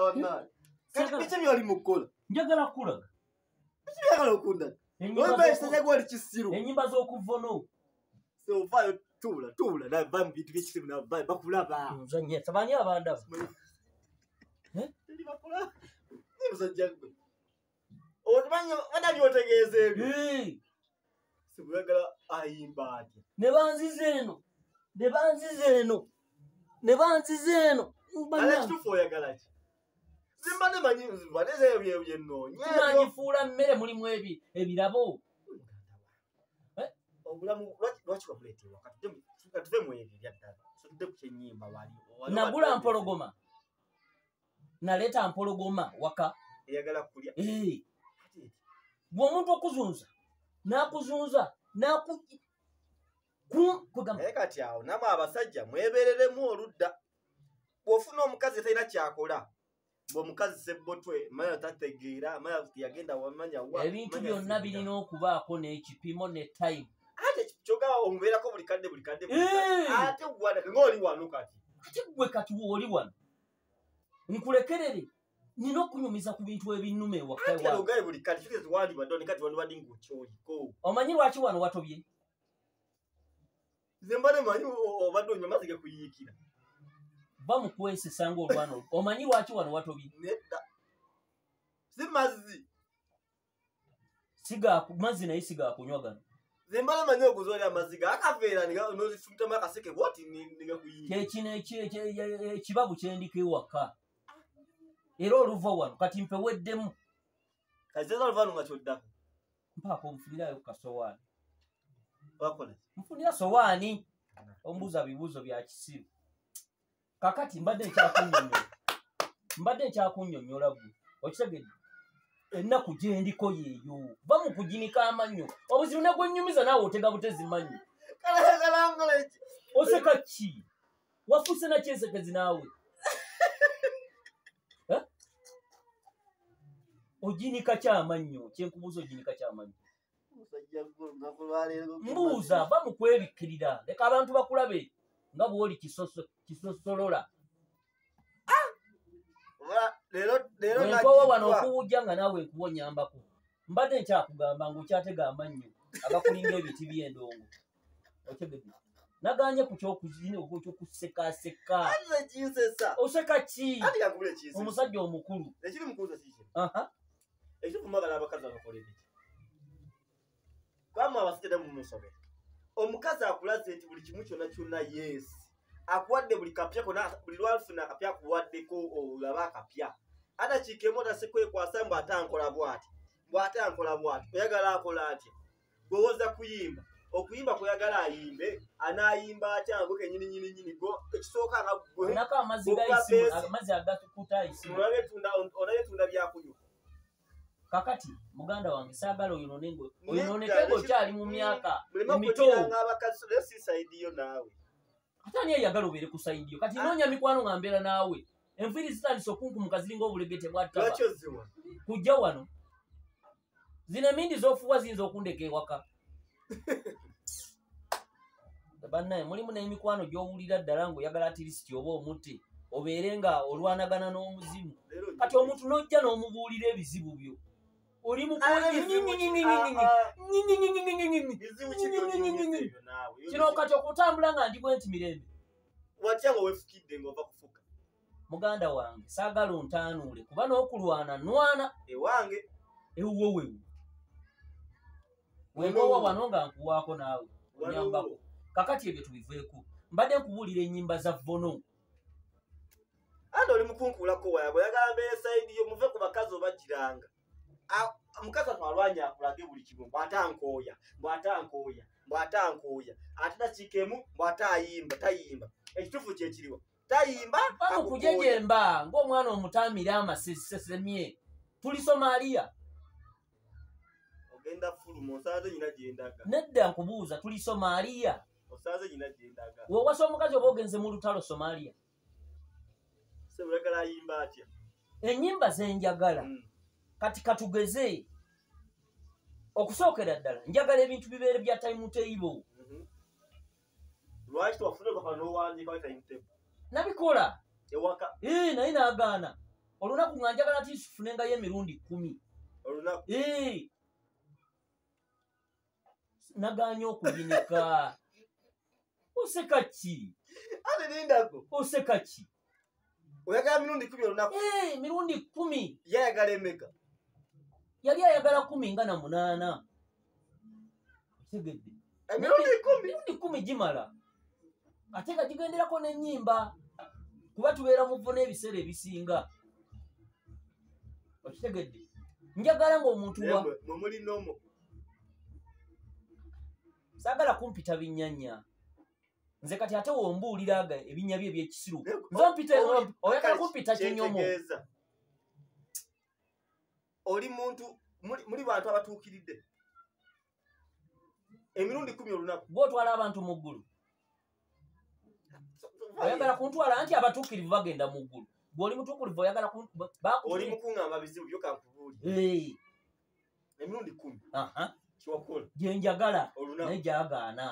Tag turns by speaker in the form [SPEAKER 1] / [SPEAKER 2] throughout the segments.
[SPEAKER 1] wana. Kati bichi byali mukola.
[SPEAKER 2] Njagala kulaga.
[SPEAKER 1] Bichi byagala okunda. Oba isanya gwali kisiro.
[SPEAKER 2] Enyimba z'okuvono.
[SPEAKER 1] So vayo tula na bam bitu bichi na bakulaba.
[SPEAKER 2] Nzanye tabani abanda.
[SPEAKER 1] Ndi bakula. Musajja gwe. Omanyi wadali otegeeze ebyo. Sibuyagala ayimba atya.
[SPEAKER 2] Ne banzize eno.
[SPEAKER 1] Ale kitufu oyagala ki? Zimba ne manyi nzibaneze ebyo nno.
[SPEAKER 2] Tumanyifuula mmere mulimu ebirabo.
[SPEAKER 1] Obulamu lwaki wakuleetewa katuve mu ebyo byaddala. Sodde ku kyennyimba wali.
[SPEAKER 2] Nagula mpologoma. Naleeta mpologoma waka.
[SPEAKER 1] Eyagala kulya.
[SPEAKER 2] Bw'omuntu okuzunza n'akuzunza
[SPEAKER 1] naye kati awo namwe abasajja mwebereremu oludda. Bw'ofuna omukazi talina kyakola ng'omukazi sebbotwe manya tategeera manya yagenda wamanya wa
[SPEAKER 2] ebintu byonna birina okubaako n'ekipimo ne time.
[SPEAKER 1] Ate kyoga omubeerako buli kadde ate gwana ng'oli wano kati.
[SPEAKER 2] Ate gwe kati w'oli wano nkulekerere nina okunyumiza ku bintu ebinnuma ewaka
[SPEAKER 1] ewawe. Ogaye buli kati kitezo wandi badoni kati wano badi ng'okyoliko.
[SPEAKER 2] Omanyi lwaki wano watobye?
[SPEAKER 1] Nze mbadde manyi obadde onywa amazzi gakuyiikira.
[SPEAKER 2] Ba mu kwesesa ng'olwano. Omanyi lwaki wano watobye?
[SPEAKER 1] Nedda. Si mazzi.
[SPEAKER 2] Mazzi naye sigaakunywa gano.
[SPEAKER 1] Nze mbadde manyi okuzoolya amazzi gaakaveera n'ozifumitamu akaseke bwoti negakuyiikira.
[SPEAKER 2] Kyekino ekibabu kyendika ewaka. Era oluva wano kati mpeweddemu.
[SPEAKER 1] Kati oluva wano nga kyoddako.
[SPEAKER 2] Mpaako omufunirayo ku kasowaani.
[SPEAKER 1] Wakola.
[SPEAKER 2] Nfunira sowaani. Ombuuza bibuuzo bya kisiru. Kakati mbadde nkyakunnyonnyola gwe. Okitegedde? Ennaku gye ndiko yeeyo. Va mu kuginika amannyo. Obuzibu ne gwennyumiza naawe otega butezi mannyo.
[SPEAKER 1] Kalakalangole ki?
[SPEAKER 2] Oseka ki? Wafuuse na kyesekezi naawe. Oginika kyamannyo. Kyenkubuuza oginika kyamannyo. Mbuuza va mu kwebikkirira. Leka abantu bakulabe nga bw'oli kisosolola. Wenkoowa wano okuwujja nga naawe nkuwonyambako. Mbadde nkyakugamba ng'okyatega amannyo agakulinga ebiti by'endongo. Otegedde? Naganye ku ky'okusekaaseka. Oseka ki? Omusajja omukulu.
[SPEAKER 1] Ekiri mukuuza kiki? Ekivuma bala abakazi abakolere. Kwama abasajja mu musobe. Omukazi akulaze nti buli kimu kyonna yes. Akuwadde buli kapya kona buli lwafuna kapya kuwaddeko olaba kapya. Ata kikemota sekwekwasa mbu atankola bwati. Oyagala akola atya. Gwowoza kuyimba. Okuyimba kuyagala ayimbe. Anayimba atya ngo kenyini go ekisooka nga gwe.
[SPEAKER 2] Naka amazzi agatukuta isimu.
[SPEAKER 1] Olabetunda byakunywa.
[SPEAKER 2] Kakati muganda wange saagala oyononeke okyali mu myaka emito. Ate ani eyagala obeere ku saidi yo? Kati noonya mikwano nga mbeera naawe. Enviiri zitandise okunkumuka ziringa obulegete bwattaba. Kujja wano. Zino emindi z'ofuwa ziyinza okundeka ewaka. Bannaye mulimu n'emikwano gy'owulira ddala ng'oyagala atirisiti oba omutte. Obeere nga olwanagana n'omuzimu. Kati omuntu n'ojja n'omubuulira ebizibu byo. Oli kino kati okutambula nga ndi bwenti mirembe.
[SPEAKER 1] Watya nga wefukidde ng'ova kufuka.
[SPEAKER 2] Muganda wange saagala ontaanuule kuba n'okulwana nwana.
[SPEAKER 1] Ewange.
[SPEAKER 2] Ewuwo. Wenkoowa wano nga nkuwaako naawe. Onyambako. Kakati ebyo tubiveeko. Mbadde nkubuulira ennyimba za vono.
[SPEAKER 1] Andi oli mukunkulako waabwe oyagala mbeere sayidi yo muve ku bakazi obagiranga. Mukazi atwalwanya akulage buli kimu bw'atankooya. Ate nakikemu tayimba. Ekitufu kye kiriwa. Tayimba
[SPEAKER 2] akujejemba ng'omwana omutaamira amasesemye. Tuli Somalia.
[SPEAKER 1] Ogenda fulumu osaze nyina gyendaga.
[SPEAKER 2] Nedda nkubuuza tuli Somalia.
[SPEAKER 1] Osaze nyina gyendaga.
[SPEAKER 2] Wewasa omukazi oba ogenze mu lutalo Somalia.
[SPEAKER 1] Oyagala ayimba atya?
[SPEAKER 2] Ennyimba ze njagala. Kati katugeze. Okusookera ddala njagala ebintu bibeere bya timetable.
[SPEAKER 1] Lwaki twafuna bakano n'owandiika timetable?
[SPEAKER 2] Nabikola.
[SPEAKER 1] Ewaka.
[SPEAKER 2] Naye naagaana. olunaku nga njagala tifunengayo emirundi 10
[SPEAKER 1] olunaku
[SPEAKER 2] naganye okuyinika oseka ki
[SPEAKER 1] ate nindako
[SPEAKER 2] oseka ki
[SPEAKER 1] oyagala mirundi 10 olunaku
[SPEAKER 2] mirundi 10
[SPEAKER 1] yayagala emeka
[SPEAKER 2] yali ayagala 10 nga na 8 tegedde
[SPEAKER 1] mirundi
[SPEAKER 2] 10 gimala ate nga gigenderako n'ennyimba kuba tubeera muvo n'ebiseera ebisinga okitegedde njagala ng'omuntu wa
[SPEAKER 1] muli nomo
[SPEAKER 2] saagala kumpita binyanya nze kati ate wombuulira ebinya bye ebyekisiru oyagala kumpita kinyomo
[SPEAKER 1] oli muntu muli bantu abatuukiridde emirundi 10 olunaku
[SPEAKER 2] gwotwala abantu mu ggulu oyagala kuntwala nti abatuukirivu bagenda mu ggulu gw'oli mutuukirivu oyagala
[SPEAKER 1] oli mukuŋŋamba bizibu byokankubuulire emirundi 10 kiwakola
[SPEAKER 2] gyenjagala naye gyagaana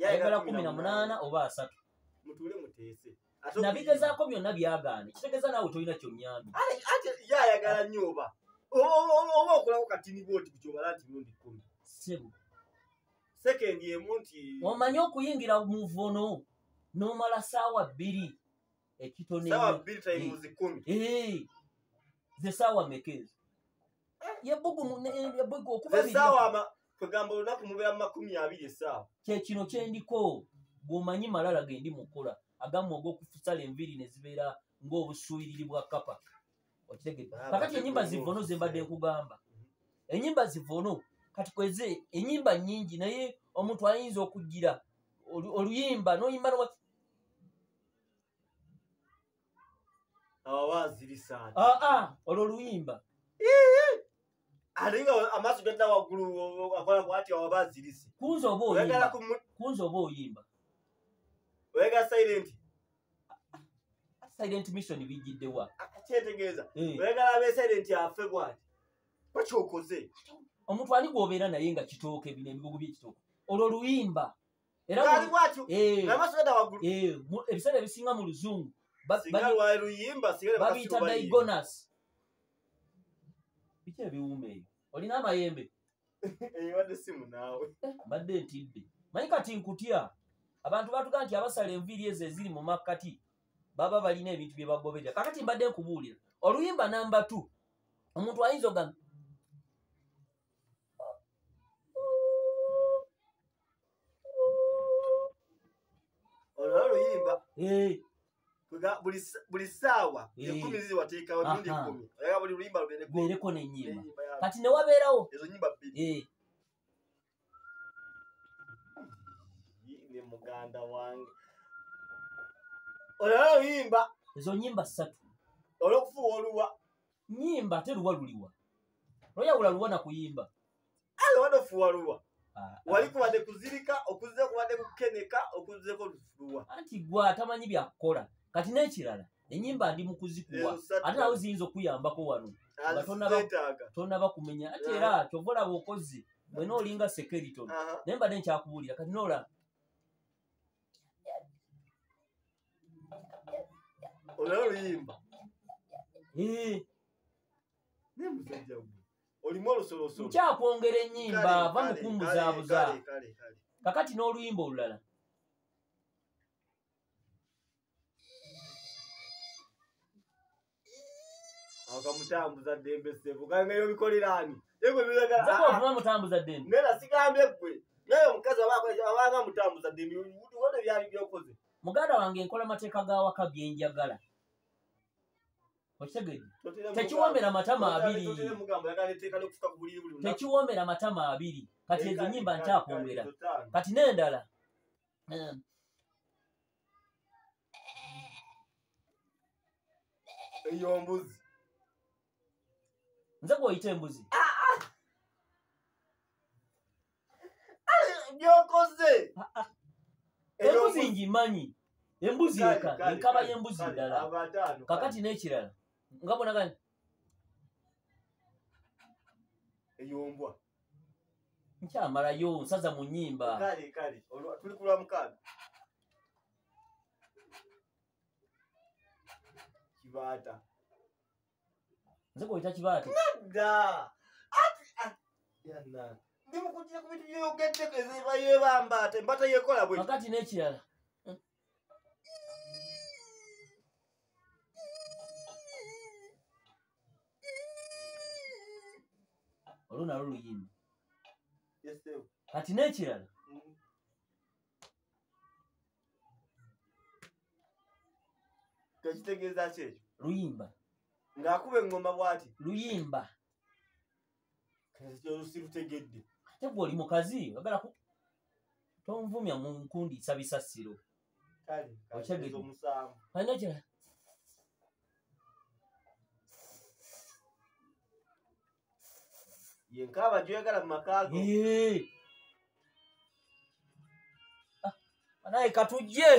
[SPEAKER 2] ayagala 18 oba 3
[SPEAKER 1] mutuule muteese
[SPEAKER 2] nabigezaako byonna byagaana kitegeeza naawe tolina kyonnyambi
[SPEAKER 1] ate yayagala nnyo oba okolako katini bwoti kukyobala nti mirundi 10
[SPEAKER 2] sebo
[SPEAKER 1] sekendi emu nti
[SPEAKER 2] omanyi okuyingira mu vono n'omala saawa 2 ekitone
[SPEAKER 1] saawa 2 times 10
[SPEAKER 2] ze saawa mekezi yebbugu okuba
[SPEAKER 1] saawa kwegamba olunaku mubeera 20 essaawa
[SPEAKER 2] kyekino kyendiko bw'omanyi malala gendi mukola agamu og'okufusala enviiri ne zibeera ng'obusuuyiriri bwa kapa okitegedde kakati ennyimba zivono ze mbadde nkugamba ennyimba zivono kati kweze ennyimba nnyingi naye omuntu ayinza okugira oluyimba n'oyimba
[SPEAKER 1] awawaazirisaana
[SPEAKER 2] olwo oluyimba
[SPEAKER 1] alinga amaaso genda waggulu akola bwati awabaazirisi
[SPEAKER 2] kunza oba oyimba
[SPEAKER 1] oyagala
[SPEAKER 2] silent mission bijjiddewa
[SPEAKER 1] kyetegeeza oyagala abe silent afe bwati bakyokoze
[SPEAKER 2] omuntu ani gwobeera naye nga kitooke bino ebigogo by'ekitooke olwo oluyimba era ebiseera ebisinga mu luzungu babiyita diagonus biki ebiwumba ebyo olina amayembe
[SPEAKER 1] wadde simu naawe
[SPEAKER 2] mbadde ntidde manyi kati nkutya abantu batugaa nti abasala enviiri ezo eziri mu makkati baba balina ebintu bye bagoberera kakati mbadde nkubuulira oluyimba namba 2 omuntu ayinza ogamba
[SPEAKER 1] oluyimba buli ssaawa 10 ziri wateekawo mirundi 10 oyagala buli luyimba
[SPEAKER 2] lubeereko n'ennyimba kati ne wabeerawo
[SPEAKER 1] ezo nnyimba 2 ne muganda wange olala oluyimba
[SPEAKER 2] ezo nnyimba 3
[SPEAKER 1] olw'okufuuwa oluwa
[SPEAKER 2] nnyimba ate luwa luliwa lweyawula luwa na kuyimba
[SPEAKER 1] wadde ofuuwa luwa wali kubadde kuzirika okuzze kubadde kukeneka okuzzeko luwa
[SPEAKER 2] anti gwe atamanyi byakukola kati n'ekirala ennyimba ndi mu kuzikuwa ate nawe ziyinza okuyambako wano nga tonnaba kumenya ate era kyova olaba okozi mwena olinga sekeriton naye mbadde nkyakubuulira kati noola
[SPEAKER 1] olala oluyimba naye musajja gwe olimu olusolosolo
[SPEAKER 2] nkyakwongera ennyimba va mukumbuzaabuza kakati n'oluyimba olulala
[SPEAKER 1] akamutambuza ddembe ssebo gangayo bikoleraani
[SPEAKER 2] ovuma mutambuza ddembe
[SPEAKER 1] nera sigambye ggwe naye omukazi abanga mutambuza ddembe wone byali byokoze
[SPEAKER 2] muganda wange nkola mateeka gawaka byenjagala okitegedde tekiwoomera matama 2 tekiwoomera matama 2 kati ezo nnyimba nkyakwongera kati n'endala
[SPEAKER 1] eyo mbuzi
[SPEAKER 2] nze gw'oyita embuzi
[SPEAKER 1] byokoze
[SPEAKER 2] embuzi ngimanyi embuzi eka enkaba y'embuzi ndala kakati n'ekirala nga bonagani
[SPEAKER 1] eyombwa
[SPEAKER 2] nkyamalayo nsaza mu nnyimba
[SPEAKER 1] kale tuli kulwa mukaaga kibaata
[SPEAKER 2] nze koyita kibaate
[SPEAKER 1] nadda ati yana ndi mukujja ku bintu byoyogeddeko eziba yebambaata embata yekola bwe
[SPEAKER 2] kakati n'ekirala olwo nalwo luyimba kati n'ekirala
[SPEAKER 1] tekitegeeza ki ekyo
[SPEAKER 2] luyimba
[SPEAKER 1] ng'akuba eŋŋoma bw'ati
[SPEAKER 2] luyimba
[SPEAKER 1] sirutegedde
[SPEAKER 2] ate gwe oli mukazi ogala tonvumya mu nkundisa bisasiro
[SPEAKER 1] kale omusanvu
[SPEAKER 2] alina ekirala
[SPEAKER 1] yenkaaba gyoyagala mu makaago
[SPEAKER 2] naye katujje